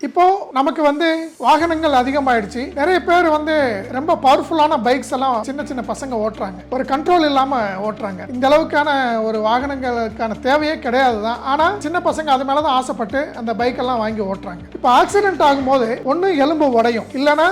இப்போ நமக்கு வாகனங்கள் அதிகமாயிடுச்சு. நிறைய பேர் ரொம்ப பவர்ஃபுல்லான பைக்ஸ் எல்லாம் சின்ன சின்ன பசங்க ஓட்டுறாங்க. ஒரு கண்ட்ரோல் இல்லாம ஓட்டுறாங்க. இந்த அளவுக்கான ஒரு வாகனங்களுக்கான தேவையே கிடையாது தான். ஆனா சின்ன பசங்க அது மேலதான் ஆசைப்பட்டு அந்த பைக் எல்லாம் வாங்கி ஓட்டுறாங்க. இப்போ ஆக்சிடென்ட் ஆகும்போது ஒன்னு எலும்பு உடையும், இல்லனா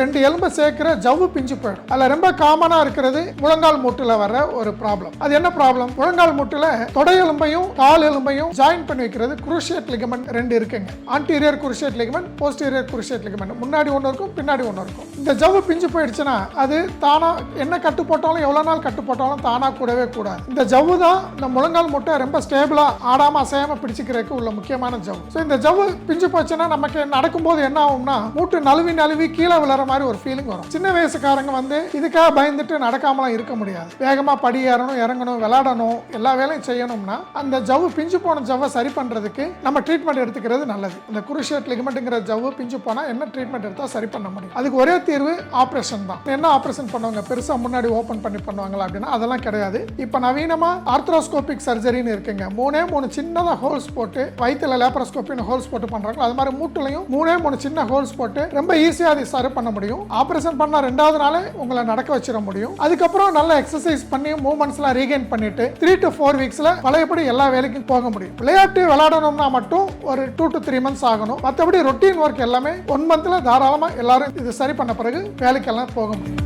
ரெண்டு எலும்பு சேர்க்கிற ஜவ்வு பிஞ்சு போயிடும். அதுல ரொம்ப காமனா இருக்கிறது முழங்கால் மூட்டுல வர ஒரு ப்ராப்ளம். அது என்ன ப்ராப்ளம்? முழங்கால் மூட்டுல தொடை எலும்பையும் கால் எலும்பையும் ஜாயின் பண்ணி வைக்கிறது குரூஷியேட் லிகமெண்ட் ரெண்டு இருக்குங்க. Anterior cruciate ligament, posterior cruciate ligament. முன்னாடி ஒன்று இருக்கும், பின்னாடி ஒன்று இருக்கும். இந்த ஜவ்வு பிஞ்சு போயிடுச்சுன்னா அது தானா என்ன கட்டு போட்டாலும் எவ்வளவு நாள் கட்டு போட்டாலும் தானா கூடவே கூடாது. இந்த ஜவ்வு தான் இந்த முழங்கால் மூட்டை ரொம்ப ஸ்டேபிளா ஆடாம அசையாம பிடிச்சிக்கிறதுக்கு உள்ள முக்கியமான ஜவ்வு. ஸோ இந்த ஜவ்வு பிஞ்சு போச்சுன்னா நமக்கு நடக்கும்போது என்ன ஆகும்னா மூட்டு நழுவி கீழே விழுற மாதிரி ஒரு ஃபீலிங் வரும். சின்ன வயசுக்காரங்க இதுக்காக பயந்துட்டு நடக்காமலாம் இருக்க முடியாது. வேகமா படி ஏறணும், இறங்கணும், விளையாடணும், எல்லா வேலையும் செய்யணும்னா அந்த ஜவ்வு பிஞ்சு போன ஜவ்வை சரி பண்றதுக்கு நம்ம ட்ரீட்மெண்ட் எடுத்துக்கிறது நல்லது. இந்த குரூஷியேட் லிகமெண்ட்ங்கிற ஜவ்வு பிஞ்சு போனா என்ன ட்ரீட்மெண்ட் எடுத்தா சரி பண்ண முடியும்? அதுக்கு ஒரே தீர்வு ஆபரேஷன் தான். என்ன ஆபரேஷன் பண்ணுவாங்க? பெருசா முன்னாடி ஓபன் பண்ணி பண்ணுவாங்களா அப்படின்னா அதெல்லாம் கிடையாது. இப்ப நவீனமா ஆர்த்ரோஸ்கோபிக் சர்ஜரின்னு இருக்குங்க. மூணு சின்னதா ஹோல்ஸ் போட்டு, வயிற்றுல லேப்ரோஸ்கோபின்னு ஹோல்ஸ் போட்டு பண்றாங்க. அது மாதிரி மூட்டுலையும் மூணு சின்ன ஹோல்ஸ் போட்டு ரொம்ப ஈஸியா அதை சரி பண்ண முடியும். ஆபரேஷன் பண்ணா 2வது நாளே உங்களை நடக்க வச்சிட முடியும். அதுக்கப்புறம் நல்ல எக்ஸசைஸ் பண்ணி மூவ்மெண்ட்ஸ்லாம் ரீகெயின் பண்ணிட்டு 3 to 4 வீக்ஸ்ல பழையபடி எல்லா வேலைக்கும் போக முடியும். விளையாட்டு விளையாடணும்னா மட்டும் ஒரு 2 to 3 months ஆகணும். மற்றபடி ரொட்டீன் ஒர்க் எல்லாமே 1 monthல தாராளமா எல்லாரும் இது சரி பண்ண பிறகு வேலைக்கெல்லாம் போக முடியும்.